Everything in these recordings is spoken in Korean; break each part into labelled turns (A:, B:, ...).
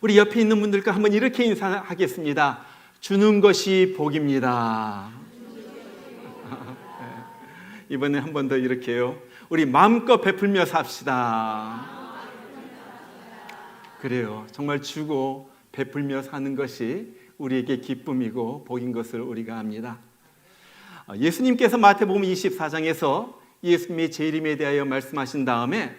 A: 우리 옆에 있는 분들과 한번 이렇게 인사하겠습니다. 주는 것이 복입니다. 이번에 한 번 더 이렇게요. 우리 마음껏 베풀며 삽시다. 그래요. 정말 주고 베풀며 사는 것이 우리에게 기쁨이고 복인 것을 우리가 압니다. 예수님께서 마태복음 24장에서 예수님의 재림에 대하여 말씀하신 다음에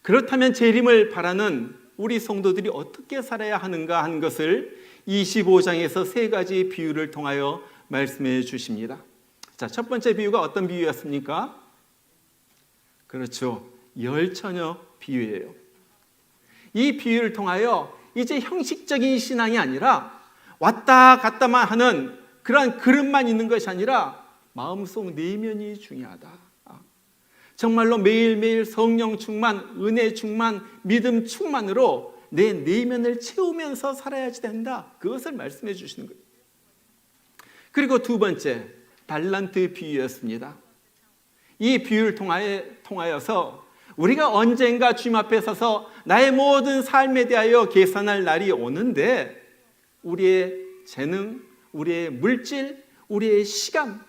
A: 그렇다면 재림을 바라는 우리 성도들이 어떻게 살아야 하는가 하는 것을 25장에서 세 가지 비유를 통하여 말씀해 주십니다. 자, 첫 번째 비유가 어떤 비유였습니까? 그렇죠. 열처녀 비유예요. 이 비유를 통하여 이제 형식적인 신앙이 아니라 왔다 갔다만 하는 그러한 그릇만 있는 것이 아니라 마음속 내면이 중요하다. 정말로 매일매일 성령 충만, 은혜 충만, 믿음 충만으로 내 내면을 채우면서 살아야지 된다. 그것을 말씀해 주시는 거예요. 그리고 두 번째, 달란트 비유였습니다. 이 비유를 통하여서 우리가 언젠가 주님 앞에 서서 나의 모든 삶에 대하여 계산할 날이 오는데 우리의 재능, 우리의 물질, 우리의 시간,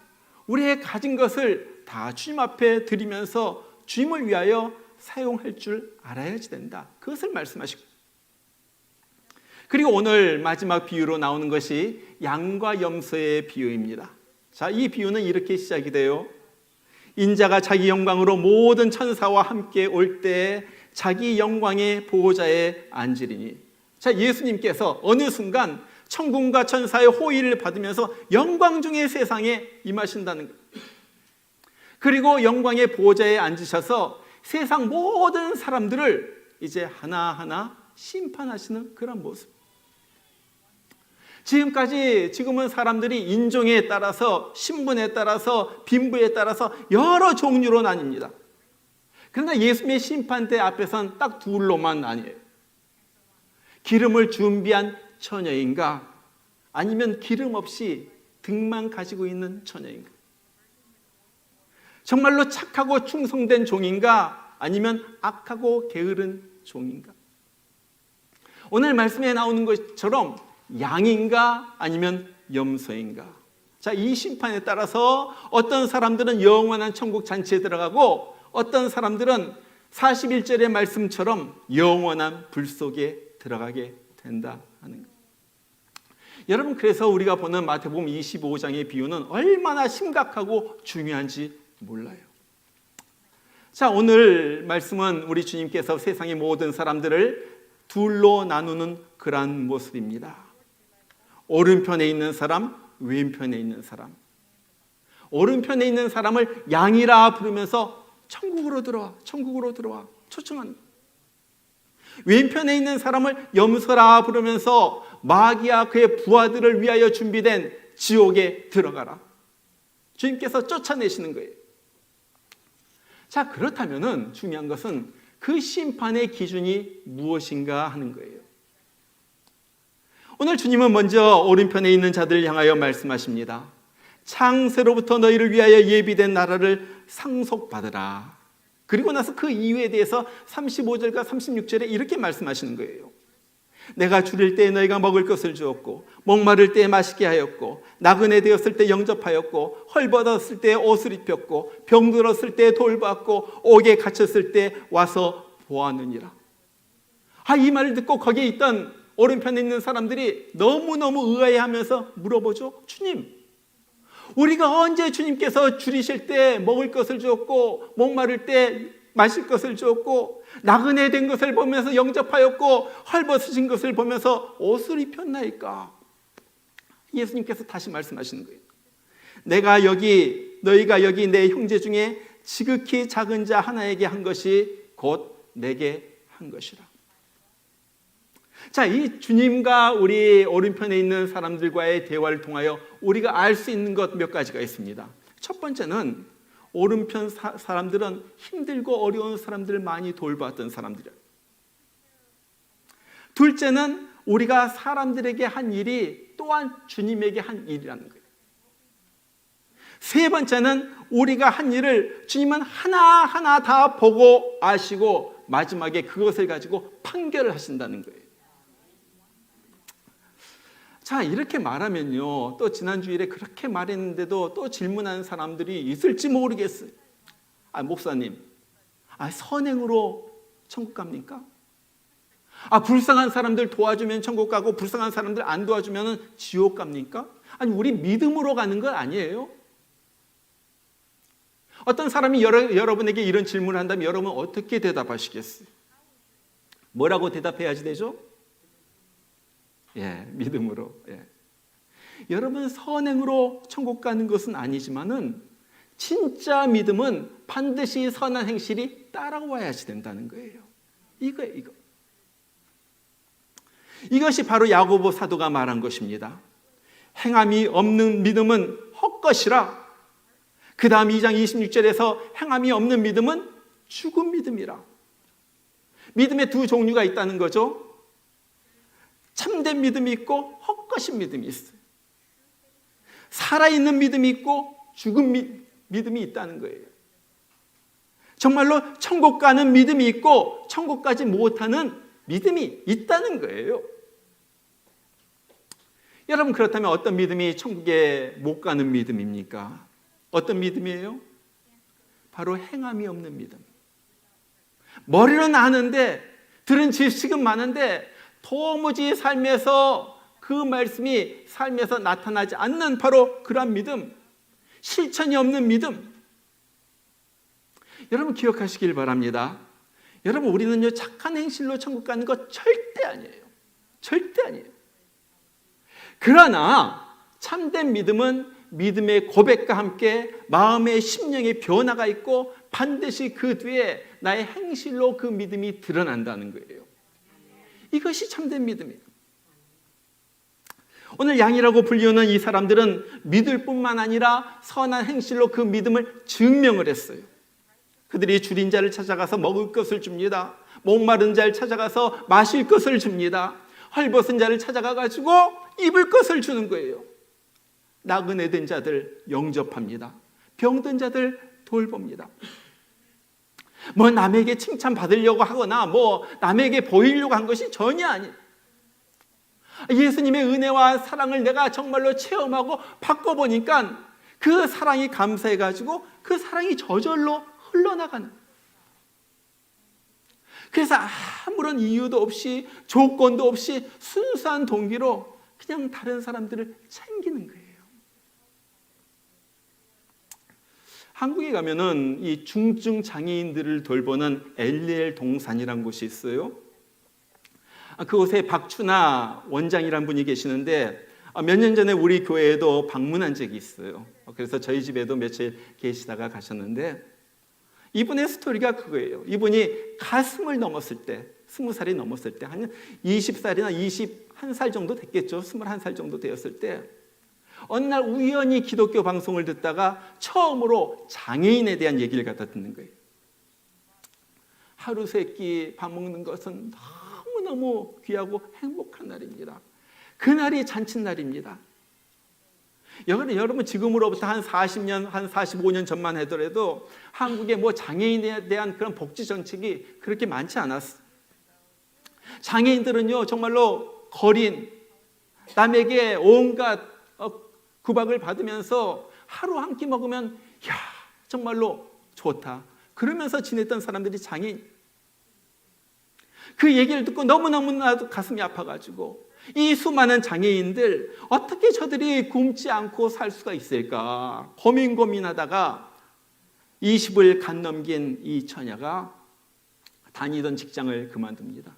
A: 우리의 가진 것을 다 주님 앞에 드리면서 주님을 위하여 사용할 줄 알아야지 된다. 그것을 말씀하시고, 그리고 오늘 마지막 비유로 나오는 것이 양과 염소의 비유입니다. 자, 이 비유는 이렇게 시작이 돼요. 인자가 자기 영광으로 모든 천사와 함께 올 때 자기 영광의 보호자에 앉으리니. 자, 예수님께서 어느 순간 천군과 천사의 호의를 받으면서 영광 중의 세상에 임하신다는 거예요. 그리고 영광의 보호자에 앉으셔서 세상 모든 사람들을 이제 하나하나 심판하시는 그런 모습. 지금은 사람들이 인종에 따라서, 신분에 따라서, 빈부에 따라서 여러 종류로 나뉩니다. 그러나 예수님의 심판대 앞에서는 딱 둘로만 나뉘어요. 기름을 준비한 처녀인가, 아니면 기름 없이 등만 가지고 있는 처녀인가. 정말로 착하고 충성된 종인가, 아니면 악하고 게으른 종인가. 오늘 말씀에 나오는 것처럼 양인가 아니면 염소인가. 자, 이 심판에 따라서 어떤 사람들은 영원한 천국 잔치에 들어가고 어떤 사람들은 41절의 말씀처럼 영원한 불 속에 들어가게 된다 하는 것. 여러분, 그래서 우리가 보는 마태복음 25장의 비유는 얼마나 심각하고 중요한지 몰라요. 자, 오늘 말씀은 우리 주님께서 세상의 모든 사람들을 둘로 나누는 그러한 모습입니다. 오른편에 있는 사람, 왼편에 있는 사람. 오른편에 있는 사람을 양이라 부르면서 천국으로 들어와, 천국으로 들어와 초청합니다. 왼편에 있는 사람을 염소라 부르면서 마귀와 그의 부하들을 위하여 준비된 지옥에 들어가라. 주님께서 쫓아내시는 거예요. 자, 그렇다면 중요한 것은 그 심판의 기준이 무엇인가 하는 거예요. 오늘 주님은 먼저 오른편에 있는 자들을 향하여 말씀하십니다. 창세로부터 너희를 위하여 예비된 나라를 상속받으라. 그리고 나서 그 이유에 대해서 35절과 36절에 이렇게 말씀하시는 거예요. 내가 줄일 때에 너희가 먹을 것을 주었고, 목마를 때에 마시게 하였고, 나그네 되었을 때 영접하였고, 헐벗었을 때 옷을 입혔고, 병들었을 때 돌봤고, 옥에 갇혔을 때 와서 보았느니라. 이 말을 듣고 거기에 있던 오른편에 있는 사람들이 너무너무 의아해하면서 물어보죠. 주님, 우리가 언제 주님께서 줄이실 때 먹을 것을 주었고, 목마를 때 마실 것을 주었고, 나그네 된 것을 보면서 영접하였고, 헐벗으신 것을 보면서 옷을 입혔나이까? 예수님께서 다시 말씀하시는 거예요. 너희가 여기 내 형제 중에 지극히 작은 자 하나에게 한 것이 곧 내게 한 것이라. 자, 이 주님과 우리 오른편에 있는 사람들과의 대화를 통하여 우리가 알 수 있는 것 몇 가지가 있습니다. 첫 번째는 오른편 사람들은 힘들고 어려운 사람들을 많이 돌봤던 사람들이에요. 둘째는 우리가 사람들에게 한 일이 또한 주님에게 한 일이라는 거예요. 세 번째는 우리가 한 일을 주님은 하나하나 다 보고 아시고 마지막에 그것을 가지고 판결을 하신다는 거예요. 자, 이렇게 말하면요, 또 지난 주일에 그렇게 말했는데도 또 질문하는 사람들이 있을지 모르겠어요. 목사님, 선행으로 천국 갑니까? 불쌍한 사람들 도와주면 천국 가고 불쌍한 사람들 안 도와주면 지옥 갑니까? 우리 믿음으로 가는 건 아니에요? 어떤 사람이 여러분에게 이런 질문을 한다면 여러분은 어떻게 대답하시겠어요? 뭐라고 대답해야지 되죠? 믿음으로. 여러분, 선행으로 천국 가는 것은 아니지만은 진짜 믿음은 반드시 선한 행실이 따라와야지 된다는 거예요. 이거. 이것이 바로 야고보 사도가 말한 것입니다. 행함이 없는 믿음은 헛것이라. 그 다음 2장 26절에서 행함이 없는 믿음은 죽은 믿음이라. 믿음의 두 종류가 있다는 거죠. 참된 믿음이 있고 헛것인 믿음이 있어요. 살아있는 믿음이 있고 죽은 믿음이 있다는 거예요. 정말로 천국 가는 믿음이 있고 천국 가지 못하는 믿음이 있다는 거예요. 여러분, 그렇다면 어떤 믿음이 천국에 못 가는 믿음입니까? 어떤 믿음이에요? 바로 행함이 없는 믿음. 머리로는 아는데, 들은 지식은 많은데 도무지 삶에서 그 말씀이 삶에서 나타나지 않는 바로 그런 믿음, 실천이 없는 믿음. 여러분, 기억하시길 바랍니다. 여러분, 우리는요, 착한 행실로 천국 가는 거 절대 아니에요. 절대 아니에요. 그러나 참된 믿음은 믿음의 고백과 함께 마음의 심령의 변화가 있고 반드시 그 뒤에 나의 행실로 그 믿음이 드러난다는 거예요. 이것이 참된 믿음이에요. 오늘 양이라고 불리우는 이 사람들은 믿을 뿐만 아니라 선한 행실로 그 믿음을 증명을 했어요. 그들이 줄인 자를 찾아가서 먹을 것을 줍니다. 목마른 자를 찾아가서 마실 것을 줍니다. 헐벗은 자를 찾아가가지고 입을 것을 주는 거예요. 나그네 된 자들 영접합니다. 병든 자들 돌봅니다. 남에게 칭찬받으려고 하거나 남에게 보이려고 한 것이 전혀 아니에요. 예수님의 은혜와 사랑을 내가 정말로 체험하고 바꿔보니까 그 사랑이 감사해가지고 그 사랑이 저절로 흘러나가는. 그래서 아무런 이유도 없이 조건도 없이 순수한 동기로 그냥 다른 사람들을 챙기는 거예요. 한국에 가면은 이 중증 장애인들을 돌보는 엘리엘 동산이라는 곳이 있어요. 그곳에 박춘아 원장이라는 분이 계시는데 몇 년 전에 우리 교회에도 방문한 적이 있어요. 그래서 저희 집에도 며칠 계시다가 가셨는데 이분의 스토리가 그거예요. 이분이 가슴을 넘었을 때, 20살이 넘었을 때, 한 20살이나 21살 정도 됐겠죠. 21살 정도 되었을 때 어느 날 우연히 기독교 방송을 듣다가 처음으로 장애인에 대한 얘기를 갖다 듣는 거예요. 하루 세 끼 밥 먹는 것은 너무너무 귀하고 행복한 날입니다. 그날이 잔칫날입니다. 여러분, 지금으로부터 한 40년, 한 45년 전만 하더라도 한국에 장애인에 대한 그런 복지 정책이 그렇게 많지 않았어요. 장애인들은요, 정말로 거린, 남에게 온갖 구박을 받으면서 하루 한 끼 먹으면 정말로 좋다. 그러면서 지냈던 사람들이 장애인. 그 얘기를 듣고 너무너무나도 가슴이 아파가지고 이 수많은 장애인들 어떻게 저들이 굶지 않고 살 수가 있을까 고민하다가 20을 간 넘긴 이 처녀가 다니던 직장을 그만둡니다.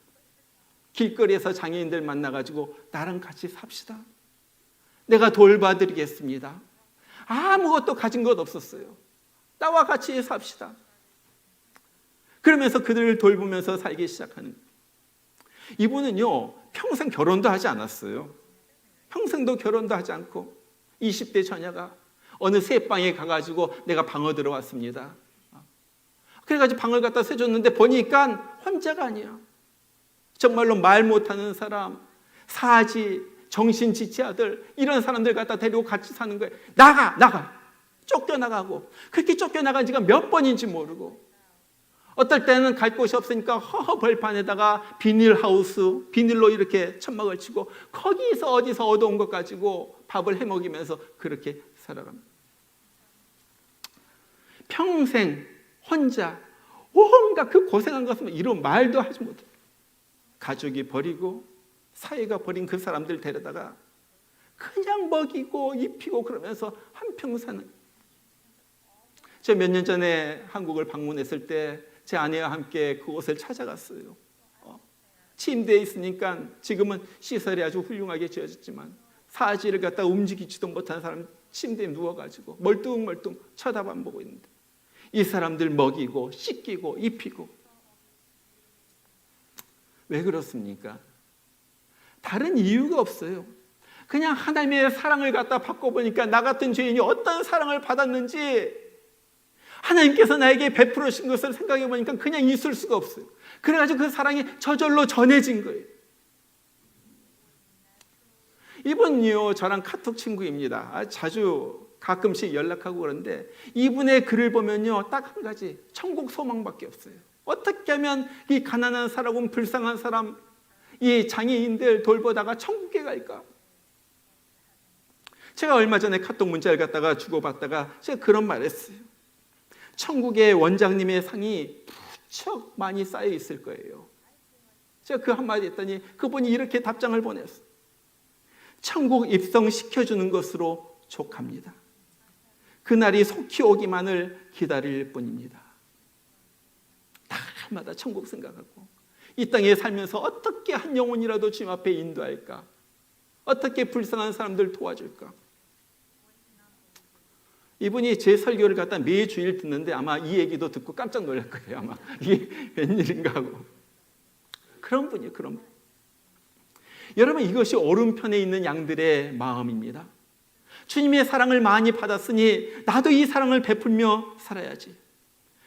A: 길거리에서 장애인들 만나가지고 나랑 같이 삽시다. 내가 돌봐드리겠습니다. 아무것도 가진 것 없었어요. 나와 같이 삽시다. 그러면서 그들을 돌보면서 살기 시작하는 거예요. 이분은요, 평생 결혼도 하지 않았어요. 평생도 결혼도 하지 않고 20대 처녀가 어느 새방에 가가지고 내가 방어 들어왔습니다. 그래가지고 방을 갖다 세줬는데 보니까 혼자가 아니야. 정말로 말 못하는 사람, 사지, 정신지체아들 이런 사람들 갖다 데리고 같이 사는 거예요. 나가! 쫓겨나가고 그렇게 쫓겨나간 지가 몇 번인지 모르고 어떨 때는 갈 곳이 없으니까 허허 벌판에다가 비닐하우스, 비닐로 이렇게 천막을 치고 거기서 어디서 얻어온 것 가지고 밥을 해먹이면서 그렇게 살아갑니다. 평생 혼자 온갖 그 고생한 것은 이런 말도 하지 못해요. 가족이 버리고 사회가 버린 그 사람들 데려다가 그냥 먹이고 입히고 그러면서 한평 사는. 저 몇 년 전에 한국을 방문했을 때 제 아내와 함께 그곳을 찾아갔어요. 침대에 있으니까 지금은 시설이 아주 훌륭하게 지어졌지만 사지를 갖다 움직이지도 못한 사람 침대에 누워가지고 멀뚱멀뚱 쳐다만 보고 있는데 이 사람들 먹이고 씻기고 입히고. 왜 그렇습니까? 다른 이유가 없어요. 그냥 하나님의 사랑을 갖다 받고 보니까 나 같은 죄인이 어떤 사랑을 받았는지 하나님께서 나에게 베풀어 주신 것을 생각해 보니까 그냥 있을 수가 없어요. 그래가지고 그 사랑이 저절로 전해진 거예요. 이분요 저랑 카톡 친구입니다. 자주 가끔씩 연락하고 그러는데 이분의 글을 보면요 딱 한 가지, 천국 소망밖에 없어요. 어떻게 하면 이 가난한 사람, 불쌍한 사람, 이 장애인들 돌보다가 천국에 갈까? 제가 얼마 전에 카톡 문자를 갖다가 주고받다가 제가 그런 말 했어요. 천국의 원장님의 상이 무척 많이 쌓여 있을 거예요. 제가 그 한마디 했더니 그분이 이렇게 답장을 보냈어요. 천국 입성시켜주는 것으로 족합니다. 그날이 속히 오기만을 기다릴 뿐입니다. 날마다 천국 생각하고 이 땅에 살면서 어떻게 한 영혼이라도 주님 앞에 인도할까? 어떻게 불쌍한 사람들 도와줄까? 이분이 제 설교를 갖다 매주일 듣는데 아마 이 얘기도 듣고 깜짝 놀랄 거예요. 아마 이게 웬일인가 하고. 그런 분이에요. 그런 분. 여러분 이것이 오른편에 있는 양들의 마음입니다. 주님의 사랑을 많이 받았으니 나도 이 사랑을 베풀며 살아야지.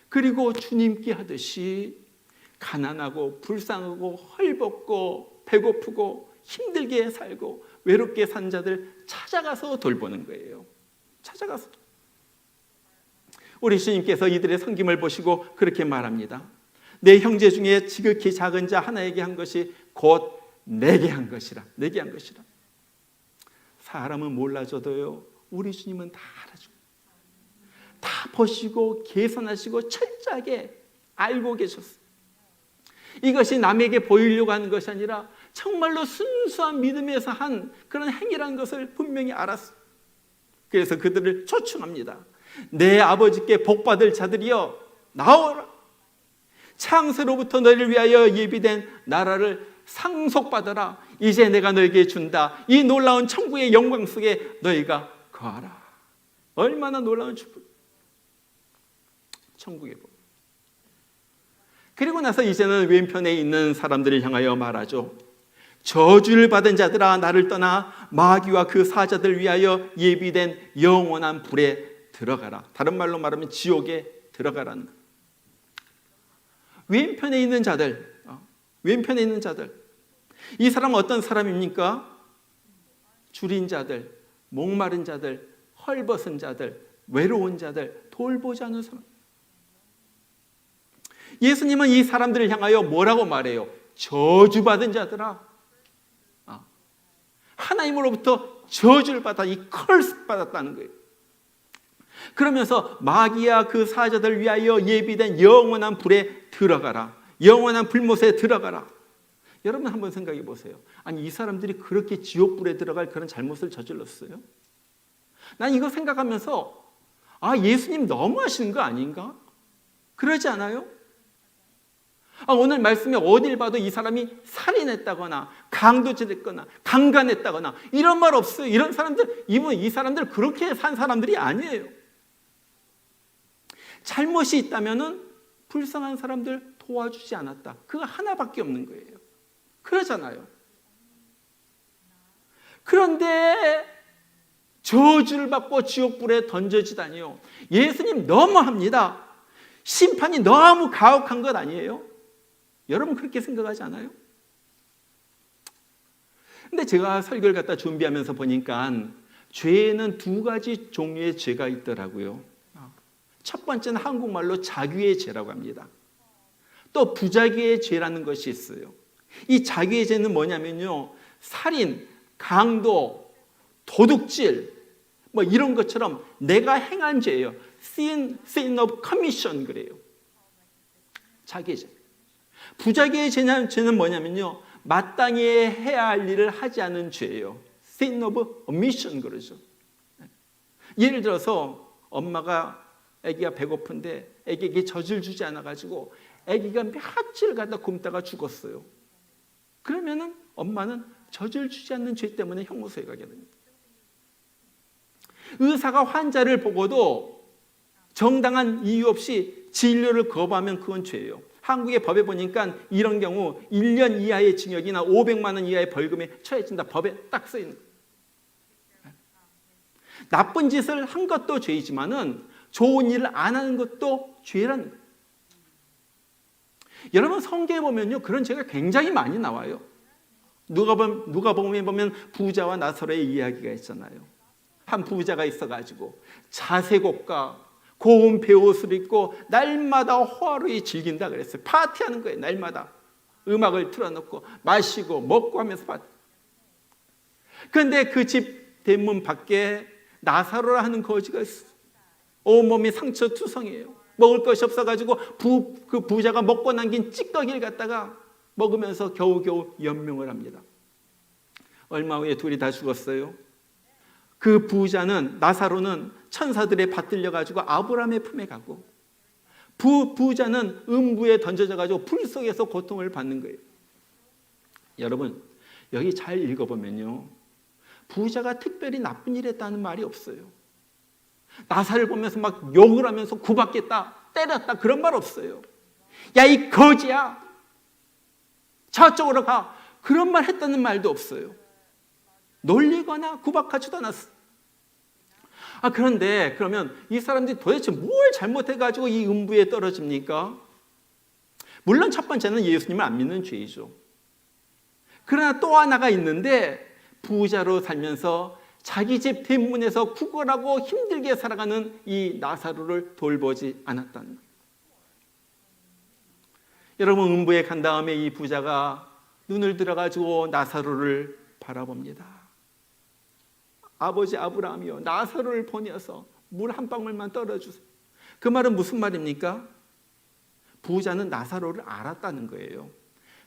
A: 그리고 주님께 하듯이 가난하고 불쌍하고 헐벗고 배고프고 힘들게 살고 외롭게 산 자들 찾아가서 돌보는 거예요. 찾아가서. 우리 주님께서 이들의 섬김을 보시고 그렇게 말합니다. 내 형제 중에 지극히 작은 자 하나에게 한 것이 곧 내게 한 것이라. 내게 한 것이라. 사람은 몰라줘도요 우리 주님은 다 알아주고 다 보시고 계산하시고 철저하게 알고 계셨어요. 이것이 남에게 보이려고 하는 것이 아니라 정말로 순수한 믿음에서 한 그런 행위라는 것을 분명히 알았어요. 그래서 그들을 초청합니다. 내 아버지께 복받을 자들이여 나오라. 창세로부터 너희를 위하여 예비된 나라를 상속받아라. 이제 내가 너에게 준다. 이 놀라운 천국의 영광 속에 너희가 거하라. 얼마나 놀라운 축복. 천국의 복. 그리고 나서 이제는 왼편에 있는 사람들을 향하여 말하죠. 저주를 받은 자들아 나를 떠나 마귀와 그 사자들 위하여 예비된 영원한 불에 들어가라. 다른 말로 말하면 지옥에 들어가라는 거예요. 왼편에 있는 자들, 왼편에 있는 자들. 이 사람은 어떤 사람입니까? 줄인 자들, 목마른 자들, 헐벗은 자들, 외로운 자들, 돌보지 않는 사람. 예수님은 이 사람들을 향하여 뭐라고 말해요? 저주받은 자들아. 하나님으로부터 저주를 받아 이 컬스 받았다는 거예요. 그러면서 마귀와 그 사자들 위하여 예비된 영원한 불에 들어가라. 영원한 불못에 들어가라. 여러분 한번 생각해 보세요. 아니 이 사람들이 그렇게 지옥불에 들어갈 그런 잘못을 저질렀어요? 난 이거 생각하면서 예수님 너무하시는 거 아닌가? 그러지 않아요? 오늘 말씀에 어딜 봐도 이 사람이 살인했다거나 강도질했거나 강간했다거나 이런 말 없어요. 이런 사람들, 이 사람들 그렇게 산 사람들이 아니에요. 잘못이 있다면은 불쌍한 사람들 도와주지 않았다. 그거 하나밖에 없는 거예요. 그러잖아요. 그런데 저주를 받고 지옥불에 던져지다니요. 예수님 너무합니다. 심판이 너무 가혹한 것 아니에요? 여러분 그렇게 생각하지 않아요? 근데 제가 설교를 갖다 준비하면서 보니까 죄에는 두 가지 종류의 죄가 있더라고요. 첫 번째는 한국말로 자귀의 죄라고 합니다. 또 부자기의 죄라는 것이 있어요. 이 자기의 죄는 뭐냐면요, 살인, 강도, 도둑질 뭐 이런 것처럼 내가 행한 죄예요. sin of commission 그래요. 자기의 죄. 부자기의 죄는 뭐냐면요, 마땅히 해야 할 일을 하지 않은 죄예요. sin of omission 그러죠. 예를 들어서 엄마가 아기가 배고픈데 아기에게 젖을 주지 않아가지고 아기가 며칠 가다 굶다가 죽었어요. 그러면은 엄마는 젖을 주지 않는 죄 때문에 형무소에 가게 됩니다. 의사가 환자를 보고도 정당한 이유 없이 진료를 거부하면 그건 죄예요. 한국의 법에 보니까 이런 경우 1년 이하의 징역이나 500만 원 이하의 벌금에 처해진다. 법에 딱 써 있는 거예요. 나쁜 짓을 한 것도 죄이지만은 좋은 일을 안 하는 것도 죄라는 거예요. 여러분 성경에 보면요, 그런 죄가 굉장히 많이 나와요. 누가복음에 보면 부자와 나사로의 이야기가 있잖아요. 한 부자가 있어가지고 자색옷과 고운 베옷을 입고 날마다 호화로이 즐긴다 그랬어요. 파티하는 거예요. 날마다 음악을 틀어놓고 마시고 먹고 하면서 파티. 그런데 그 집 대문 밖에 나사로라 하는 거지가 있어요. 온몸이 상처투성이에요. 먹을 것이 없어가지고 그 부자가 먹고 남긴 찌꺼기를 갖다가 먹으면서 겨우겨우 연명을 합니다. 얼마 후에 둘이 다 죽었어요. 그 부자는, 나사로는 천사들에 받들려가지고 아브라함의 품에 가고, 부자는 음부에 던져져가지고 불 속에서 고통을 받는 거예요. 여러분 여기 잘 읽어보면요, 부자가 특별히 나쁜 일 했다는 말이 없어요. 나사를 보면서 막 욕을 하면서 구박했다, 때렸다, 그런 말 없어요. 야, 이 거지야, 저쪽으로 가, 그런 말 했다는 말도 없어요. 놀리거나 구박하지도 않았어요. 그런데 그러면 이 사람들이 도대체 뭘 잘못해가지고 이 음부에 떨어집니까? 물론 첫 번째는 예수님을 안 믿는 죄이죠. 그러나 또 하나가 있는데, 부자로 살면서 자기 집 대문에서 구걸하고 힘들게 살아가는 이 나사로를 돌보지 않았다는 거예요. 여러분 음부에 간 다음에 이 부자가 눈을 들어가지고 나사로를 바라봅니다. 아버지 아브라함이요, 나사로를 보내어서 물 한 방울만 떨어주세요. 그 말은 무슨 말입니까? 부자는 나사로를 알았다는 거예요.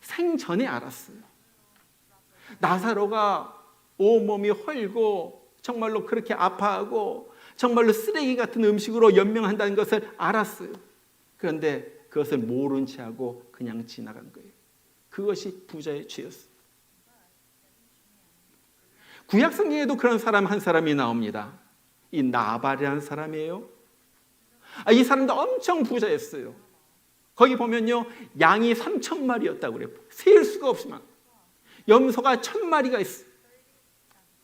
A: 생전에 알았어요. 나사로가 온몸이 헐고 정말로 그렇게 아파하고 정말로 쓰레기 같은 음식으로 연명한다는 것을 알았어요. 그런데 그것을 모른 채 하고 그냥 지나간 거예요. 그것이 부자의 죄였어요. 구약 성경에도 그런 사람 한 사람이 나옵니다. 이 나발이라는 사람이에요. 이 사람도 엄청 부자였어요. 거기 보면요, 양이 3,000마리였다고 그래요. 셀 수가 없지만 염소가 1,000마리가 있어요.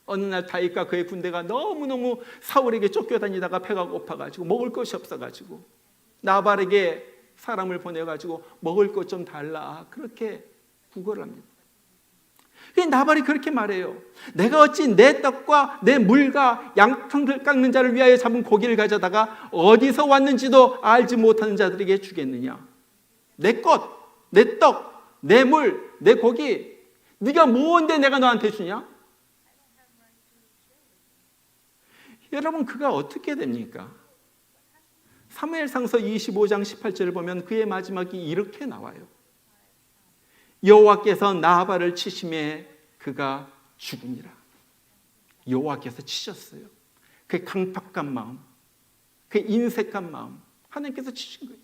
A: 어느 날 다윗과 그의 군대가 너무너무 사울에게 쫓겨다니다가 배가 고파가지고 먹을 것이 없어가지고 나발에게 사람을 보내가지고 먹을 것 좀 달라, 그렇게 구걸을 합니다. 나발이 그렇게 말해요. 내가 어찌 내 떡과 내 물과 양털 깎는 자를 위하여 잡은 고기를 가져다가 어디서 왔는지도 알지 못하는 자들에게 주겠느냐. 내 것, 내 떡, 내 물, 내 고기, 네가 뭔데 내가 너한테 주냐? 여러분 그가 어떻게 됩니까? 사무엘상서 25장 18절을 보면 그의 마지막이 이렇게 나와요. 여호와께서 나발을 치심에 그가 죽으니라. 여호와께서 치셨어요. 그의 강팍한 마음, 그의 인색한 마음, 하나님께서 치신 거예요.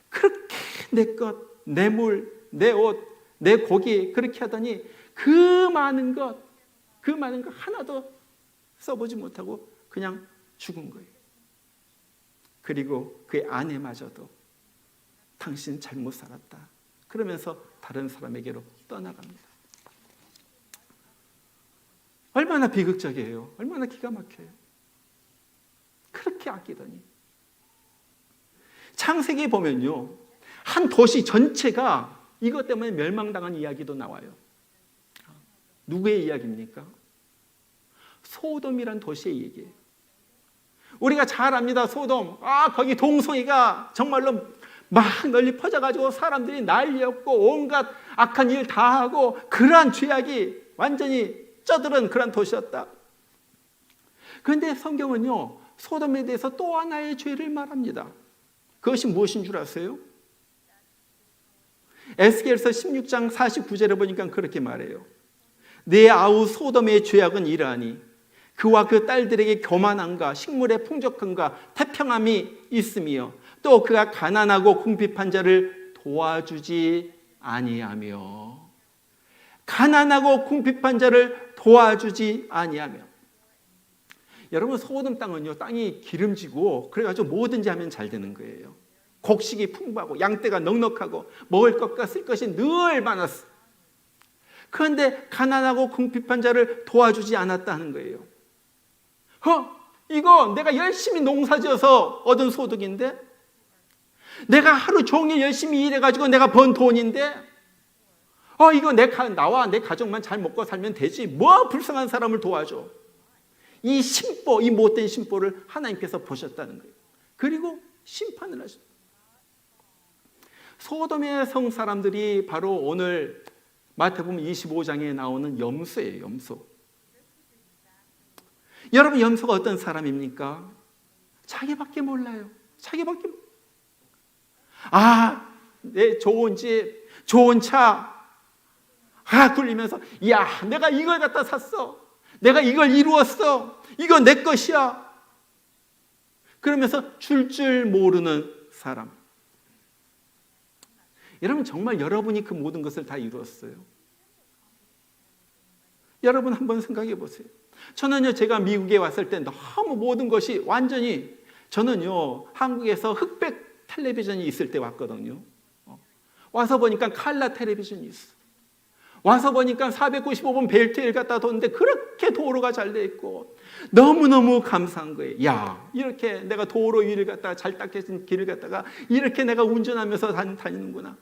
A: 그렇게 내 것, 내 물, 내 옷, 내 고기 그렇게 하더니 그 많은 것 하나도 써보지 못하고 그냥 죽은 거예요. 그리고 그의 아내마저도 당신 잘못 살았다 그러면서 다른 사람에게로 떠나갑니다. 얼마나 비극적이에요. 얼마나 기가 막혀요. 그렇게 아끼더니. 창세기에 보면요, 한 도시 전체가 이것 때문에 멸망당한 이야기도 나와요. 누구의 이야기입니까? 소돔이란 도시의 얘기예요. 우리가 잘 압니다. 소돔. 거기 동성애가 정말로 막 널리 퍼져가지고 사람들이 난리였고 온갖 악한 일 다 하고 그러한 죄악이 완전히 쩌들은 그런 도시였다. 그런데 성경은요, 소돔에 대해서 또 하나의 죄를 말합니다. 그것이 무엇인 줄 아세요? 에스겔서 16장 49절에 보니까 그렇게 말해요. 내 아우 소돔의 죄악은 이러하니 그와 그 딸들에게 교만함과 식물의 풍족함과 태평함이 있으며 또 그가 가난하고 궁핍한 자를 도와주지 아니하며, 가난하고 궁핍한 자를 도와주지 아니하며. 여러분, 소돔 땅은요, 땅이 기름지고 그래가지고 뭐든지 하면 잘 되는 거예요. 곡식이 풍부하고 양떼가 넉넉하고 먹을 것과 쓸 것이 늘 많았어. 그런데 가난하고 궁핍한 자를 도와주지 않았다는 거예요. 이거 내가 열심히 농사지어서 얻은 소득인데, 내가 하루 종일 열심히 일해가지고 내가 번 돈인데, 이거 나와 내 가족만 잘 먹고 살면 되지. 뭐 불쌍한 사람을 도와줘. 이 심보, 이 못된 심보를 하나님께서 보셨다는 거예요. 그리고 심판을 하셨다. 소돔의 성 사람들이 바로 오늘 마태복음 25장에 나오는 염소예요. 염소. 여러분, 염소가 어떤 사람입니까? 자기밖에 몰라요. 자기밖에. 내 좋은 집, 좋은 차 굴리면서, 야, 내가 이걸 갖다 샀어. 내가 이걸 이루었어. 이거 내 것이야. 그러면서 줄 모르는 사람. 여러분, 정말 여러분이 그 모든 것을 다 이루었어요? 여러분 한번 생각해 보세요. 저는요, 제가 미국에 왔을 때 너무 모든 것이 완전히, 저는요, 한국에서 흑백 텔레비전이 있을 때 왔거든요. 와서 보니까 칼라 텔레비전이 있어. 와서 보니까 495번 벨트를 갖다 뒀는데 그렇게 도로가 잘 돼 있고 너무너무 감사한 거예요. 야, 이렇게 내가 도로 위를 갖다가 잘 닦여진 길을 갖다가 이렇게 내가 운전하면서 다니는구나.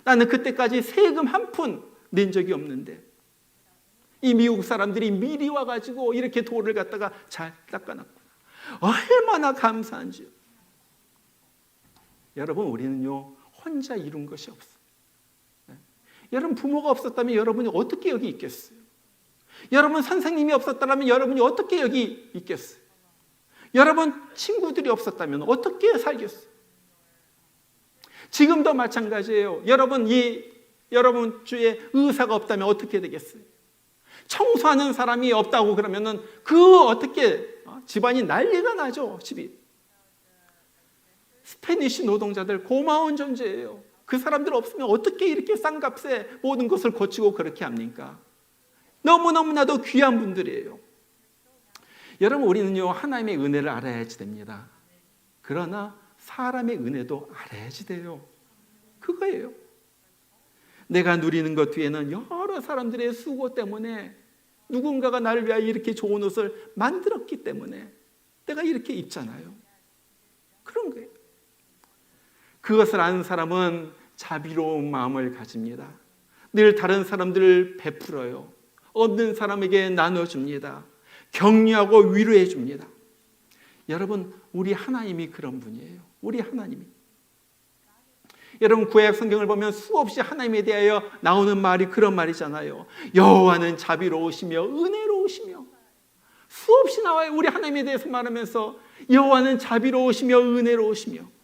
A: 나는 그때까지 세금 한 푼 낸 적이 없는데 이 미국 사람들이 미리 와가지고 이렇게 도로를 갖다가 잘 닦아놨구나. 얼마나 감사한지요. 여러분, 우리는요, 혼자 이룬 것이 없어요. 여러분, 부모가 없었다면 여러분이 어떻게 여기 있겠어요? 여러분, 선생님이 없었다면 여러분이 어떻게 여기 있겠어요? 여러분, 친구들이 없었다면 어떻게 살겠어요? 지금도 마찬가지예요. 여러분 주위에 의사가 없다면 어떻게 되겠어요? 청소하는 사람이 없다고 그러면은 어떻게 집안이 난리가 나죠, 집이. 스페니쉬 노동자들 고마운 존재예요. 그 사람들 없으면 어떻게 이렇게 싼 값에 모든 것을 고치고 그렇게 합니까? 너무너무나도 귀한 분들이에요. 여러분, 우리는요, 하나님의 은혜를 알아야지 됩니다. 그러나 사람의 은혜도 알아야지 돼요. 그거예요. 내가 누리는 것 뒤에는 여러 사람들의 수고 때문에, 누군가가 나를 위하여 이렇게 좋은 옷을 만들었기 때문에 내가 이렇게 입잖아요. 그런 거예요. 그것을 아는 사람은 자비로운 마음을 가집니다. 늘 다른 사람들을 베풀어요. 없는 사람에게 나눠줍니다. 격려하고 위로해 줍니다. 여러분, 우리 하나님이 그런 분이에요. 우리 하나님이. 여러분, 구약 성경을 보면 수없이 하나님에 대하여 나오는 말이 그런 말이잖아요. 여호와는 자비로우시며 은혜로우시며. 수없이 나와요. 우리 하나님에 대해서 말하면서 여호와는 자비로우시며 은혜로우시며.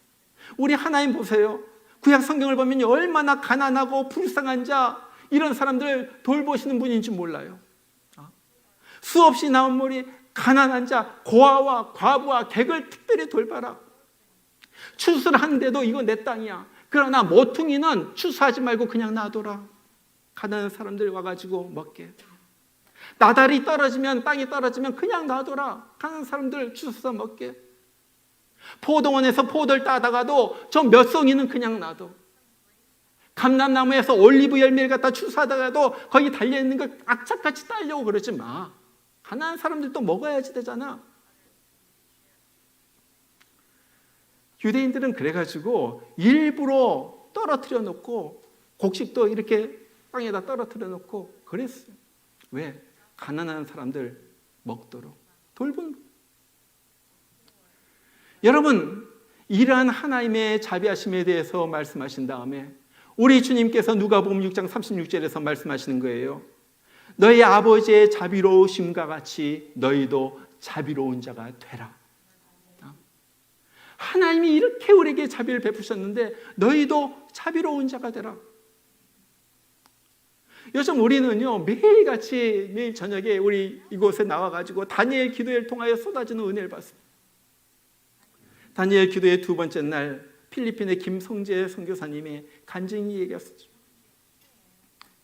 A: 우리 하나님 보세요. 구약 성경을 보면 얼마나 가난하고 불쌍한 자, 이런 사람들을 돌보시는 분인 줄 몰라요. 수없이 나온 말이 가난한 자, 고아와 과부와 객을 특별히 돌봐라. 추수하는데도 이거 내 땅이야. 그러나 모퉁이는 추수하지 말고 그냥 놔둬라. 가난한 사람들 와가지고 먹게. 나달이 떨어지면, 땅이 떨어지면 그냥 놔둬라. 가난한 사람들 추수해서 먹게. 포도원에서 포도를 따다가도 저 몇 송이는 그냥 놔둬. 감람나무에서 올리브 열매를 갖다 추수하다가도 거기 달려있는 걸 악착같이 따려고 그러지 마. 가난한 사람들도 먹어야지 되잖아. 유대인들은 그래가지고 일부러 떨어뜨려 놓고, 곡식도 이렇게 땅에다 떨어뜨려 놓고 그랬어요. 왜? 가난한 사람들 먹도록 돌보는 거예요. 여러분, 이러한 하나님의 자비하심에 대해서 말씀하신 다음에 우리 주님께서 누가복음 6장 36절에서 말씀하시는 거예요. 너희 아버지의 자비로우심과 같이 너희도 자비로운 자가 되라. 하나님이 이렇게 우리에게 자비를 베푸셨는데 너희도 자비로운 자가 되라. 요즘 우리는요, 매일같이 매일 저녁에 우리 이곳에 나와가지고 다니엘 기도회를 통하여 쏟아지는 은혜를 받습니다. 다니엘 기도회 두 번째 날 필리핀의 김성재 선교사님의 간증이 얘기했었죠.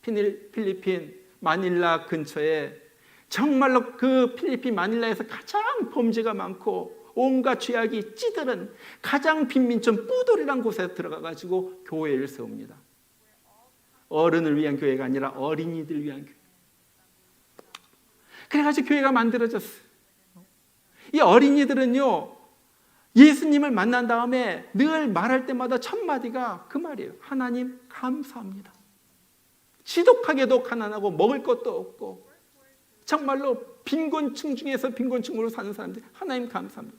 A: 필리핀 마닐라 근처에 정말로 그 필리핀 마닐라에서 가장 범죄가 많고 온갖 죄악이 찌들은 가장 빈민촌 뿌돌이라는 곳에 들어가가지고 교회를 세웁니다. 어른을 위한 교회가 아니라 어린이들 위한 교회. 그래가지고 교회가 만들어졌어요. 이 어린이들은요, 예수님을 만난 다음에 늘 말할 때마다 첫 마디가 그 말이에요. 하나님 감사합니다. 지독하게도 가난하고 먹을 것도 없고 정말로 빈곤층 중에서 빈곤층으로 사는 사람들, 하나님 감사합니다.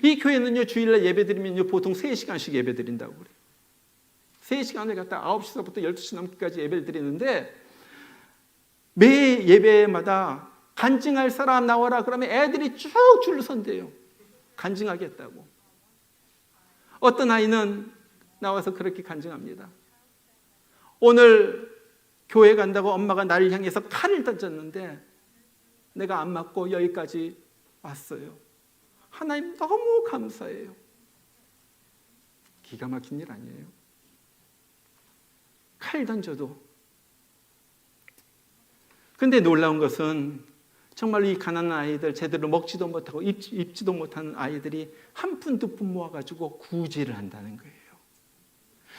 A: 이 교회는요, 주일날 예배드리면요, 보통 3시간씩 예배드린다고 그래요. 3시간을 갖다 9시서부터 12시 넘기까지 예배를 드리는데 매 예배마다 간증할 사람 나와라 그러면 애들이 쭉 줄을 선대요. 간증하겠다고. 어떤 아이는 나와서 그렇게 간증합니다. 오늘 교회 간다고 엄마가 나를 향해서 칼을 던졌는데 내가 안 맞고 여기까지 왔어요. 하나님 너무 감사해요. 기가 막힌 일 아니에요? 칼 던져도. 근데 놀라운 것은 정말 이 가난한 아이들, 제대로 먹지도 못하고 입지도 못하는 아이들이 한 푼 두 푼 모아가지고 구제를 한다는 거예요.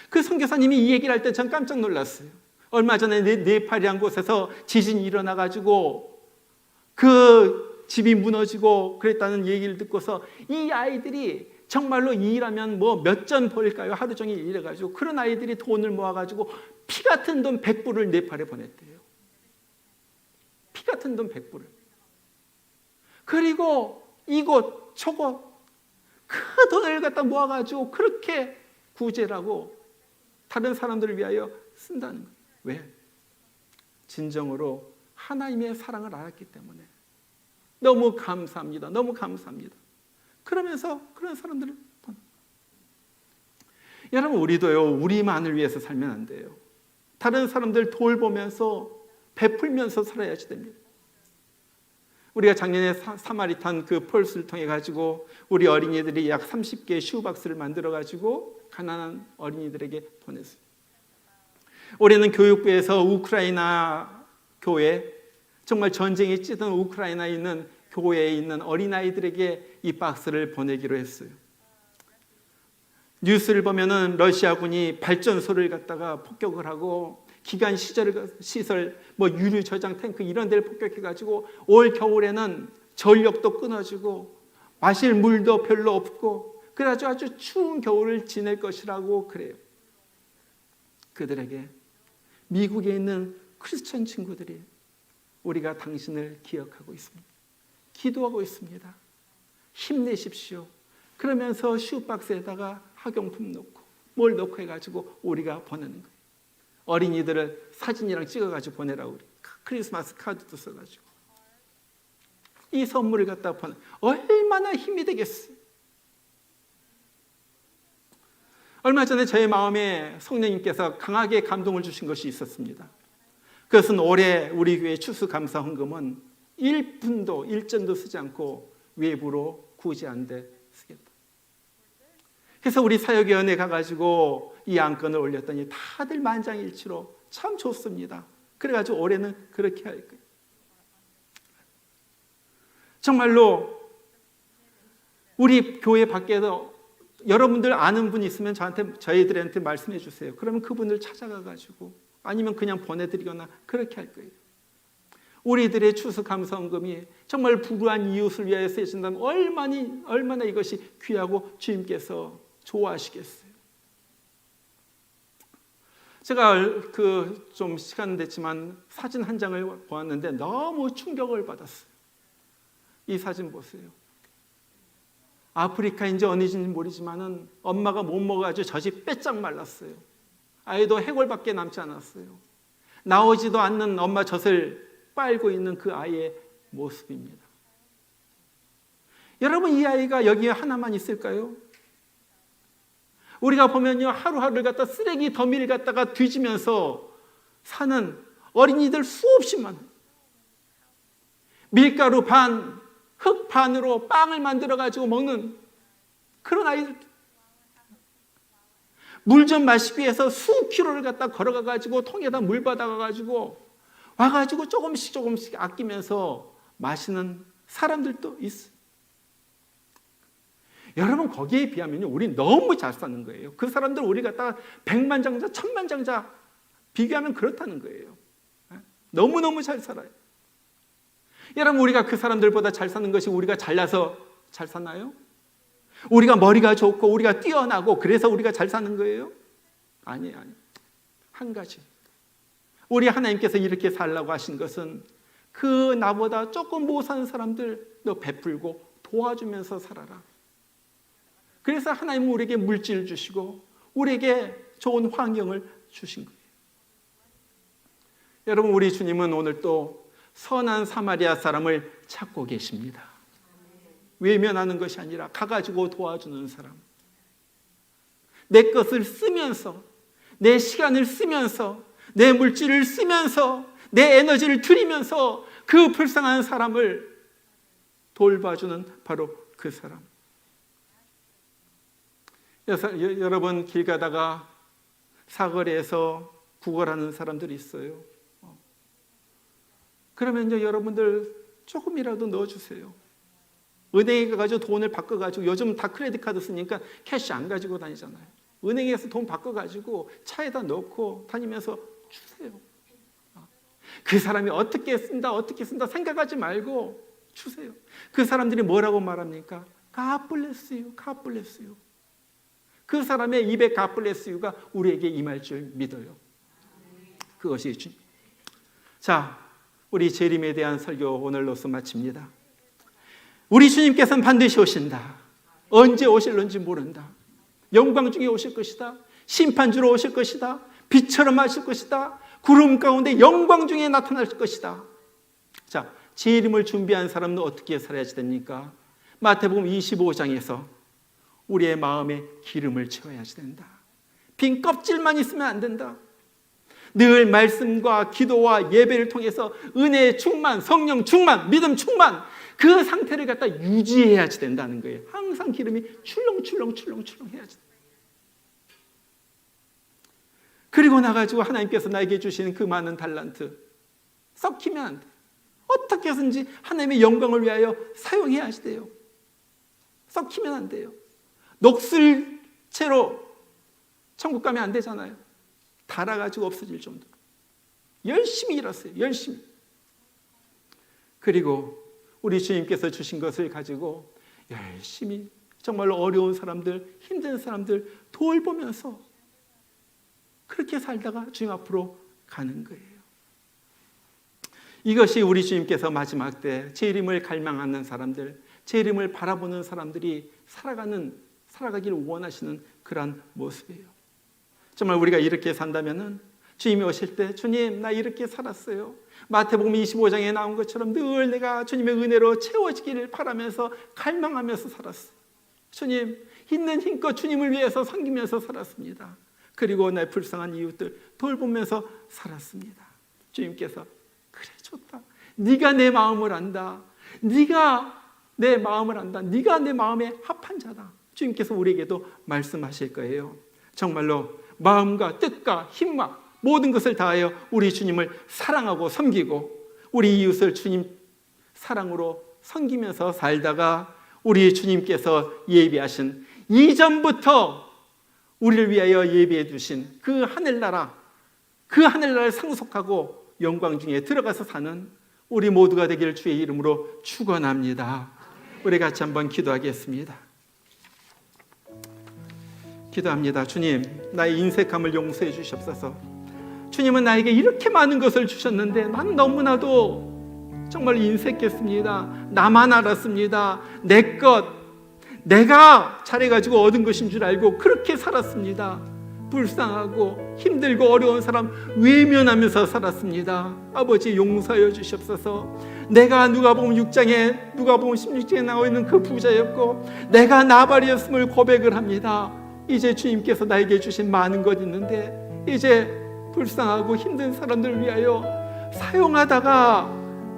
A: 그 선교사님이 이 얘기를 할 때 전 깜짝 놀랐어요. 얼마 전에 네팔이라는 곳에서 지진이 일어나가지고 그 집이 무너지고 그랬다는 얘기를 듣고서 이 아이들이 정말로 일하면 뭐 몇 전 벌까요? 하루 종일 일해가지고 그런 아이들이 돈을 모아가지고 피 같은 돈 100불을 네팔에 보냈대요. 피 같은 돈 100불을. 그리고 이곳 저곳 그 돈을 갖다 모아가지고 그렇게 구제라고 다른 사람들을 위하여 쓴다는 거예요. 왜? 진정으로 하나님의 사랑을 알았기 때문에. 너무 감사합니다. 너무 감사합니다. 그러면서 그런 사람들을 여러분, 우리도요, 우리만을 위해서 살면 안 돼요. 다른 사람들 돌보면서 베풀면서 살아야지 됩니다. 우리가 작년에 사마리탄 그 펄스를 통해 가지고 우리 어린이들이 약 30개의 슈박스를 만들어 가지고 가난한 어린이들에게 보냈어요. 올해는 교육부에서 우크라이나 교회, 정말 전쟁이 찌든 우크라이나에 있는 교회에 있는 어린아이들에게 이 박스를 보내기로 했어요. 뉴스를 보면은 러시아군이 발전소를 갖다가 폭격을 하고 기관 시설, 뭐 유류 저장 탱크 이런 데를 폭격해가지고 올 겨울에는 전력도 끊어지고 마실 물도 별로 없고 그래가지고 아주 추운 겨울을 지낼 것이라고 그래요. 그들에게 미국에 있는 크리스천 친구들이 우리가 당신을 기억하고 있습니다. 기도하고 있습니다. 힘내십시오. 그러면서 슈박스에다가 학용품 넣고 뭘 넣고 해가지고 우리가 보내는 거예요. 어린이들을 사진이랑 찍어가지고 보내라고 그래요. 크리스마스 카드도 써가지고. 이 선물을 갖다 보내. 얼마나 힘이 되겠어요. 얼마 전에 저의 마음에 성령님께서 강하게 감동을 주신 것이 있었습니다. 그것은 올해 우리 교회 추수감사 헌금은 1분도 1전도 쓰지 않고 외부로 구제하는데 쓰겠다. 그래서 우리 사역위원회 가가지고 이 안건을 올렸더니 다들 만장일치로 참 좋습니다. 그래가지고 올해는 그렇게 할 거예요. 정말로 우리 교회 밖에서 여러분들 아는 분 있으면 저희들한테 말씀해 주세요. 그러면 그분을 찾아가가지고 아니면 그냥 보내드리거나 그렇게 할 거예요. 우리들의 추수감사헌금이 정말 불우한 이웃을 위하여 쓰신다면 얼마나 이것이 귀하고 주님께서 좋아하시겠어요. 제가 좀 시간 됐지만 사진 한 장을 보았는데 너무 충격을 받았어요. 이 사진 보세요. 아프리카인지 어디인지 모르지만은 엄마가 못 먹어가지고 젖이 빼짝 말랐어요. 아이도 해골밖에 남지 않았어요. 나오지도 않는 엄마 젖을 빨고 있는 그 아이의 모습입니다. 여러분, 이 아이가 여기에 하나만 있을까요? 우리가 보면요, 하루하루를 갖다 쓰레기 더미를 갖다가 뒤지면서 사는 어린이들 수없이 많아요. 밀가루 반, 흙 반으로 빵을 만들어가지고 먹는 그런 아이들. 물 좀 마시기 위해서 수 킬로를 갖다 걸어가가지고 통에다 물 받아가가지고 와가지고 조금씩 아끼면서 마시는 사람들도 있어요. 여러분, 거기에 비하면 우리 너무 잘 사는 거예요. 그 사람들 우리 갖다가 백만장자, 천만장자 비교하면 그렇다는 거예요. 너무너무 잘 살아요. 여러분, 우리가 그 사람들보다 잘 사는 것이 우리가 잘나서 잘 사나요? 우리가 머리가 좋고 우리가 뛰어나고 그래서 우리가 잘 사는 거예요? 아니에요. 한 가지, 우리 하나님께서 이렇게 살라고 하신 것은 그 나보다 조금 못 사는 사람들 너 베풀고 도와주면서 살아라. 그래서 하나님은 우리에게 물질을 주시고 우리에게 좋은 환경을 주신 거예요. 여러분, 우리 주님은 오늘 또 선한 사마리아 사람을 찾고 계십니다. 외면하는 것이 아니라 가가지고 도와주는 사람. 내 것을 쓰면서, 내 시간을 쓰면서, 내 물질을 쓰면서, 내 에너지를 들이면서 그 불쌍한 사람을 돌봐주는 바로 그 사람. 여러분, 길 가다가 사거리에서 구걸하는 사람들이 있어요. 그러면 여러분들 조금이라도 넣어주세요. 은행에 가가지고 돈을 바꿔가지고, 요즘 다 크레딧 카드 쓰니까 캐시 안 가지고 다니잖아요. 은행에서 돈 바꿔가지고 차에다 넣고 다니면서 주세요. 그 사람이 어떻게 쓴다 생각하지 말고 주세요. 그 사람들이 뭐라고 말합니까? God bless you, God bless you. 그 사람의 입에 God bless you가 우리에게 임할 줄 믿어요. 그것이 주님. 자, 우리 재림에 대한 설교 오늘로서 마칩니다. 우리 주님께서는 반드시 오신다. 언제 오실는지 모른다. 영광 중에 오실 것이다. 심판주로 오실 것이다. 빛처럼 하실 것이다. 구름 가운데 영광 중에 나타날 것이다. 자, 재림을 준비한 사람은 어떻게 살아야지 됩니까? 마태복음 25장에서 우리의 마음에 기름을 채워야지 된다. 빈 껍질만 있으면 안 된다. 늘 말씀과 기도와 예배를 통해서 은혜의 충만, 성령 충만, 믿음 충만, 그 상태를 갖다 유지해야지 된다는 거예요. 항상 기름이 출렁출렁 해야지. 그리고 나가지고 하나님께서 나에게 주시는 그 많은 달란트 썩히면 안 돼. 어떻게 해서든지 하나님의 영광을 위하여 사용해야지 돼요. 썩히면 안 돼요. 녹슬 채로 천국 가면 안 되잖아요. 달아가지고 없어질 정도로 열심히 일하세요. 열심히. 그리고 우리 주님께서 주신 것을 가지고 열심히 정말로 어려운 사람들, 힘든 사람들 돌보면서 그렇게 살다가 주님 앞으로 가는 거예요. 이것이 우리 주님께서 마지막 때 재림을 갈망하는 사람들, 재림을 바라보는 사람들이 살아가기를 원하시는 그런 모습이에요. 정말 우리가 이렇게 산다면은 주님이 오실 때 주님 나 이렇게 살았어요. 마태복음 25장에 나온 것처럼 늘 내가 주님의 은혜로 채워지기를 바라면서 갈망하면서 살았어요. 주님 있는 힘껏 주님을 위해서 섬기면서 살았습니다. 그리고 내 불쌍한 이웃들 돌보면서 살았습니다. 주님께서 그래 좋다. 네가 내 마음을 안다. 네가 내 마음을 안다. 네가 내 마음에 합한 자다. 주님께서 우리에게도 말씀하실 거예요. 정말로 마음과 뜻과 힘과 모든 것을 다하여 우리 주님을 사랑하고 섬기고 우리 이웃을 주님 사랑으로 섬기면서 살다가 우리 주님께서 예비하신 이전부터 우리를 위하여 예비해 두신 그 하늘나라를 상속하고 영광 중에 들어가서 사는 우리 모두가 되기를 주의 이름으로 축원합니다. 우리 같이 한번 기도하겠습니다. 기도합니다. 주님, 나의 인색함을 용서해 주시옵소서. 주님은 나에게 이렇게 많은 것을 주셨는데 나는 너무나도 정말 인색했습니다. 나만 알았습니다. 내 것, 내가 잘해가지고 얻은 것인 줄 알고 그렇게 살았습니다. 불쌍하고 힘들고 어려운 사람 외면하면서 살았습니다. 아버지 용서하여 주시옵소서. 내가 누가복음 6장에 누가복음 16장에 나와 있는 그 부자였고 내가 나발이었음을 고백을 합니다. 이제 주님께서 나에게 주신 많은 것 있는데 이제 불쌍하고 힘든 사람들을 위하여 사용하다가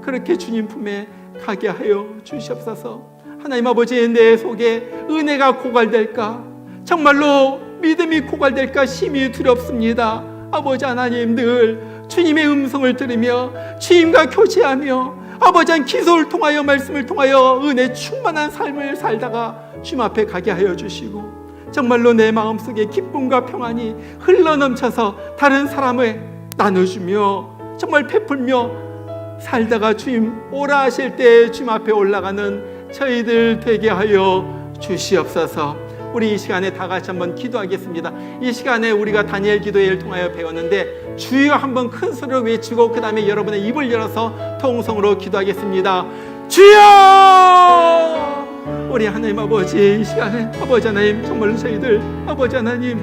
A: 그렇게 주님 품에 가게 하여 주시옵소서. 하나님 아버지, 내 속에 은혜가 고갈될까, 정말로 믿음이 고갈될까 심히 두렵습니다. 아버지 하나님, 늘 주님의 음성을 들으며 주님과 교제하며 아버지 한 기도를 통하여 말씀을 통하여 은혜 충만한 삶을 살다가 주님 앞에 가게 하여 주시고 정말로 내 마음속에 기쁨과 평안이 흘러넘쳐서 다른 사람을 나눠주며 정말 베풀며 살다가 주님 오라 하실 때 주님 앞에 올라가는 저희들 되게 하여 주시옵소서. 우리 이 시간에 다 같이 한번 기도하겠습니다. 이 시간에 우리가 다니엘 기도회를 통하여 배웠는데 주여 한번 큰 소리로 외치고 그 다음에 여러분의 입을 열어서 통성으로 기도하겠습니다. 주여! 우리 하나님 아버지, 이 시간에 아버지 하나님 정말로 저희들 아버지 하나님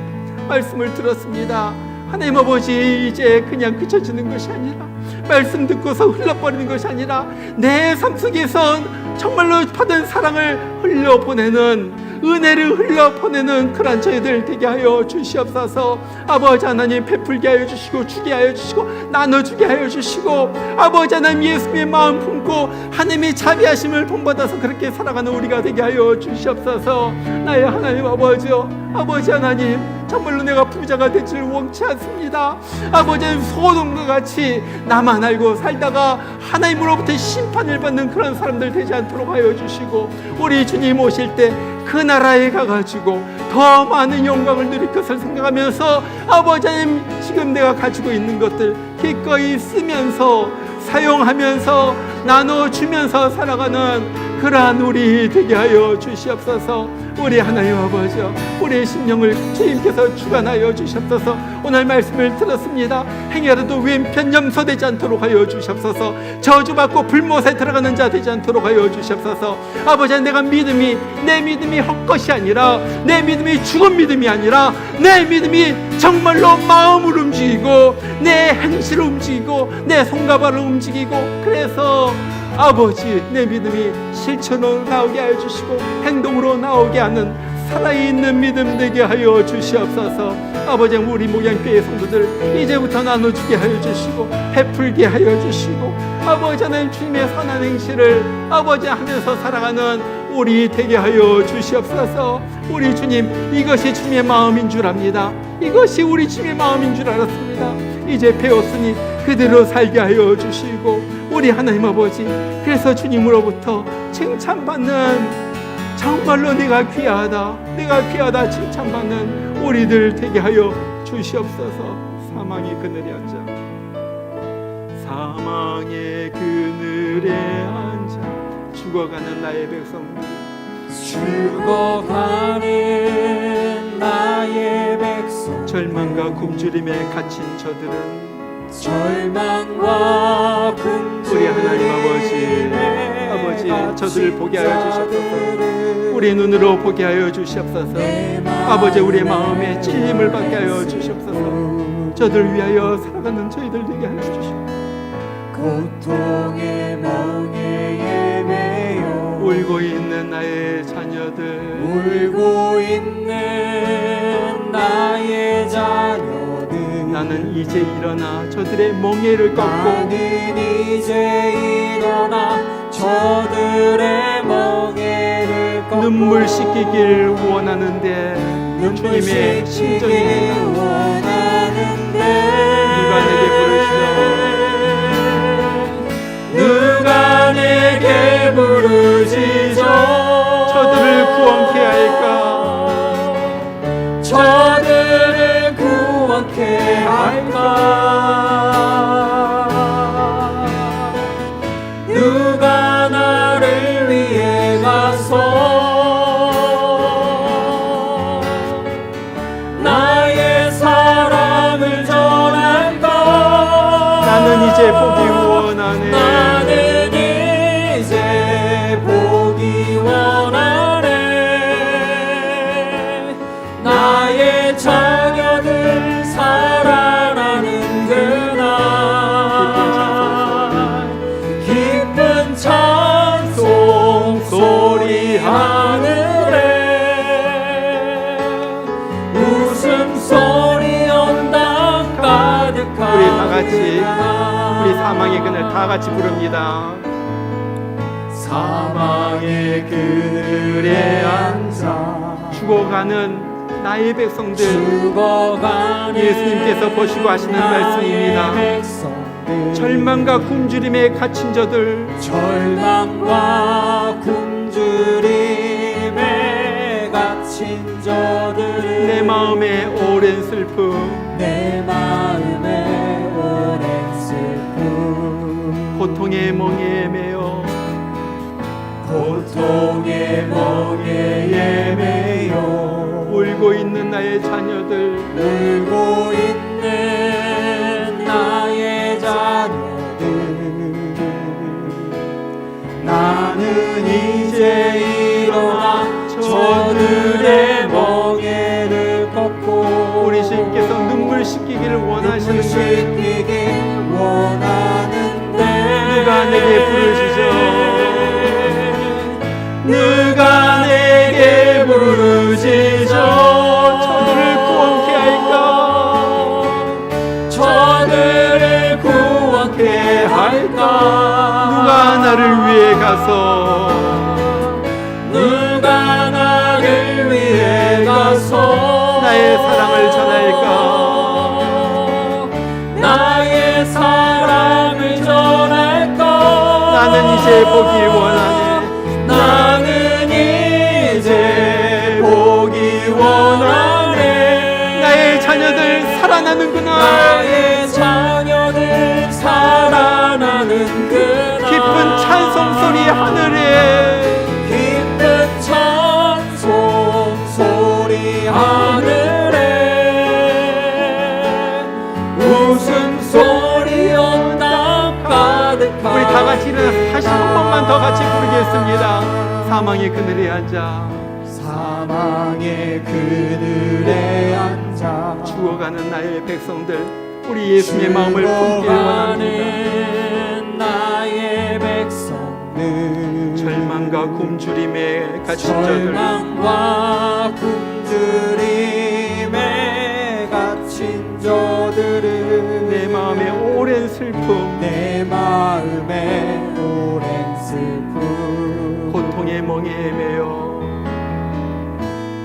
A: 말씀을 들었습니다. 하나님 아버지, 이제 그냥 그쳐지는 것이 아니라 말씀 듣고서 흘러버리는 것이 아니라 내 삶 속에선 정말로 받은 사랑을 흘려보내는 은혜를 흘려보내는 그런 저희들 되게 하여 주시옵소서. 아버지 하나님 베풀게 하여 주시고 주게 하여 주시고 나눠주게 하여 주시고 아버지 하나님 예수님의 마음 품고 하나님의 자비하심을 본받아서 그렇게 살아가는 우리가 되게 하여 주시옵소서. 나의 하나님 아버지 하나님 정말로 내가 부자가 되지를 원치 않습니다. 아버지 하나님 소돔과 같이 나만 알고 살다가 하나님으로부터 심판을 받는 그런 사람들 되지 않도록 하여 주시고 우리 주님 오실 때 그 나라에 가가지고 더 많은 영광을 누릴 것을 생각하면서 아버지 하나님 지금 내가 가지고 있는 것들 기꺼이 쓰면서 사용하면서 나눠주면서 살아가는 그러한 우리 되게 하여 주시옵소서. 우리 하나님 아버지, 우리의 심령을 주님께서 주관하여 주시옵소서. 오늘 말씀을 들었습니다. 행여라도 왼편 염소되지 않도록 하여 주시옵소서. 저주받고 불못에 들어가는 자 되지 않도록 하여 주시옵소서. 아버지, 내가 내 믿음이 헛것이 아니라 내 믿음이 죽은 믿음이 아니라 내 믿음이 정말로 마음을 움직이고 내 행실을 움직이고 내 손과 발을 움직이고 그래서 아버지 내 믿음이 실천으로 나오게 하여 주시고 행동으로 나오게 하는 살아있는 믿음 되게 하여 주시옵소서. 아버지 우리 목양교회 성도들 이제부터 나눠주게 하여 주시고 베풀게 하여 주시고 아버지 하나님 주님의 선한 행실을 아버지 하면서 살아가는 우리 되게 하여 주시옵소서. 우리 주님 이것이 주님의 마음인 줄 압니다. 이것이 우리 주님의 마음인 줄 알았습니다. 이제 배웠으니 그대로 살게 하여 주시고 우리 하나님 아버지 그래서 주님으로부터 칭찬받는 정말로 내가 귀하다 칭찬받는 우리들 되게 하여 주시옵소서. 사망의 그늘에 앉아 사망의 그늘에 앉아 죽어가는 나의 백성들
B: 죽어가는 나의 백성
A: 절망과 굶주림에 갇힌 저들은
B: 절망과 굶주림에
A: 우리 하나님 아버지 저들을 보게 하여 주시옵소서. 우리 눈으로 보게 하여 주시옵소서. 아버지 우리의 마음에 찔림을 받게 하여 주시옵소서. 저들 위하여 살아가는 저희들 되게 하여 주시옵소서.
B: 고통의 멍에에 매여
A: 울고 있는 나의 자녀들
B: 울고 있는 나의 자녀들
A: 나는 이제 일어나 저들의 멍에를 꺾고
B: 나는 이제 일어나 저들의 멍에를 꺾고
A: 눈물 씻기길 원하는데 주님의 심정입니다.
B: 원하는데
A: 누가 내게 부르시오
B: 누가 내게 부르시죠
A: 저들을 구원케 할까
B: 저들을 구원케 할까 누가 나를 위해 가서 나의 사랑을 전할까
A: 나는 이제 보기 원하네
B: 나는 이제 보기 원하네
A: 같이 우리 사망의 그늘 다 같이 부릅니다.
B: 사망의 그늘에 앉아
A: 죽어가는 나의 백성들,
B: 죽어가는
A: 예수님께서 보시고 하시는 말씀입니다. 절망과 굶주림에 갇힌 저들,
B: 절망과 굶주림에 갇힌 저들을
A: 내 마음에 오랜 슬픔,
B: 내 마음에 오랜 슬픔
A: 고통의 멍에 매여
B: 고통의 멍에 매여
A: 울고 있는 나의 자녀들,
B: 울고 있는 나의 자녀들 나는 이제 일어나 저들의 멍에를 걷고
A: 우리 주님께서 눈물 씻기기를 원하시는데
B: 씻기길 원하는데
A: 누가 내게 부르시죠?
B: 누가 내게 부르시죠?
A: 저들을 구원케 할까?
B: 저들을 구원케 할까?
A: 누가 나를 위해 가서
B: 누가 나를 위해 가서
A: 나의 사랑을 전할까?
B: 나의 사랑을 전할까?
A: 나는 이제 보기 원하네.
B: 나는 이제 보기 원하네.
A: 나의 자녀들 살아나는구나.
B: 나의 자녀들 살아나는 그날
A: 기쁜 찬송 소리 하늘에
B: 기쁜 찬송 소리 하늘에 웃음소리 온 땅 가득한
A: 우리 다 같이 일어나서 다시 한 번만 더 같이 부르겠습니다. 사망의 그늘에 앉아
B: 사망의 그늘에 앉아
A: 죽어가는 나의 백성들, 우리 예수님의 마음을 품길 원합니다.
B: 죽어가는 나의 백성들
A: 절망과 굶주림에 갇힌 저들,
B: 절망과 굶주림에 갇힌 저들을
A: 내 마음에 오랜 슬픔,
B: 내 마음에 오랜 슬픔
A: 고통의 멍에 매여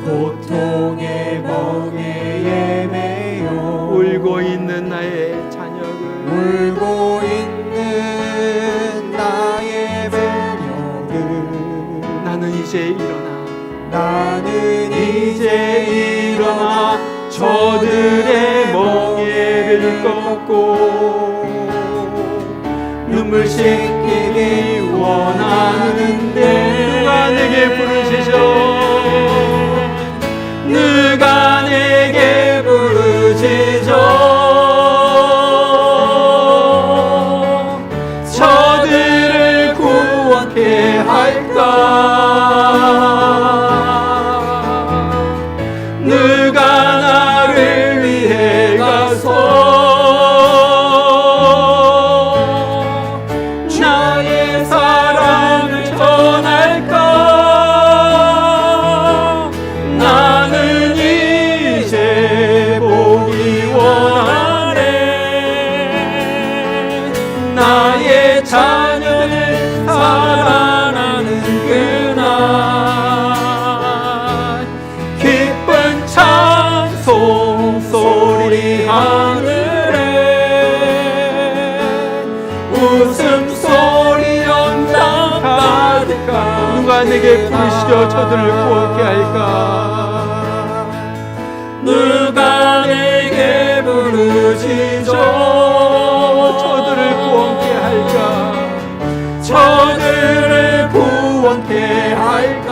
B: 고통의 멍에 매여
A: 울고 있는 나의 자녀들,
B: 울고 있는 나의 자녀들
A: 나는 이제 일어나
B: 나는 이제 일어나
A: 저들의 멍에를 꺾고 눈물 씻기기 원하는데 누가 내게 부르시죠?
B: 누가 내게 부르시죠? 저들을 구원케 할까? 누가 나를 위해 가서 나의 사랑을 전할까? 나는 이제 보기 원하네. 나의 자녀들 살아나는 그날 기쁜 찬송 소리 하늘에 웃음소리 온 땅 가득한
A: 누가 내게 부르시죠? 저들을 구원케 할까?
B: 누가 내게 부르시죠?
A: 저들을 구원케 할까?
B: 저들을 구원케 할까?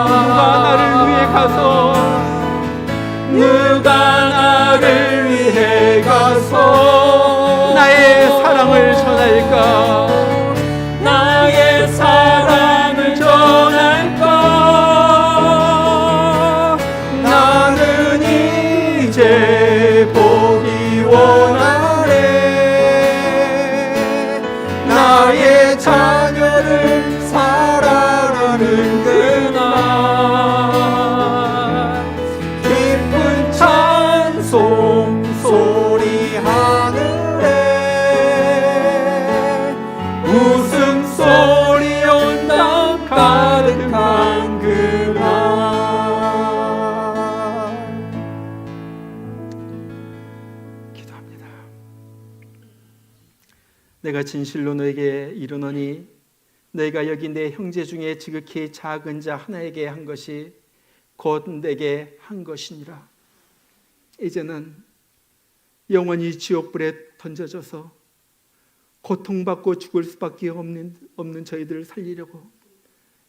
A: 누가 나를 위해 가서
B: 누가 나를 위해 가서
A: 나의 사랑을 전할까?
B: 나의 사랑을 전할까? 나는 이제 보기 원하네. 나의 자녀를 살아나는 그날 기쁜 찬송 소리 하늘
A: 내가 진실로 너에게 이르노니 너희가 여기 내 형제 중에 지극히 작은 자 하나에게 한 것이 곧 내게 한 것이니라. 이제는 영원히 지옥불에 던져져서 고통받고 죽을 수밖에 없는 저희들을 살리려고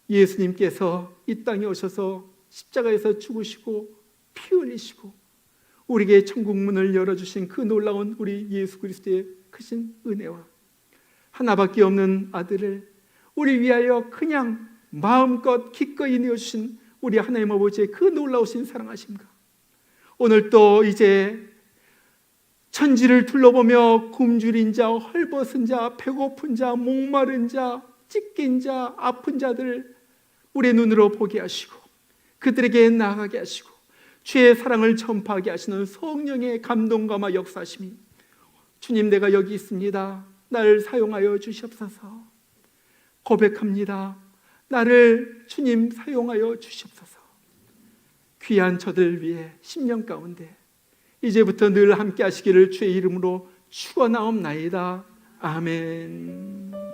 A: 예수님께서 이 땅에 오셔서 십자가에서 죽으시고 피 흘리시고 우리에게 천국 문을 열어주신 그 놀라운 우리 예수 그리스도의 크신 은혜와 하나밖에 없는 아들을 우리 위하여 그냥 마음껏 기꺼이 내어주신 우리 하나님 아버지의 그 놀라우신 사랑하심과 오늘 또 이제 천지를 둘러보며 굶주린 자, 헐벗은 자, 배고픈 자, 목마른 자, 찢긴 자, 아픈 자들 우리의 눈으로 보게 하시고 그들에게 나아가게 하시고 주의 사랑을 전파하게 하시는 성령의 감동감화 역사심이 주님 내가 여기 있습니다. 나를 사용하여 주시옵소서. 고백합니다. 나를 주님 사용하여 주시옵소서. 귀한 저들 위해 10년 가운데 이제부터 늘 함께 하시기를 주의 이름으로 축원하옵나이다. 아멘.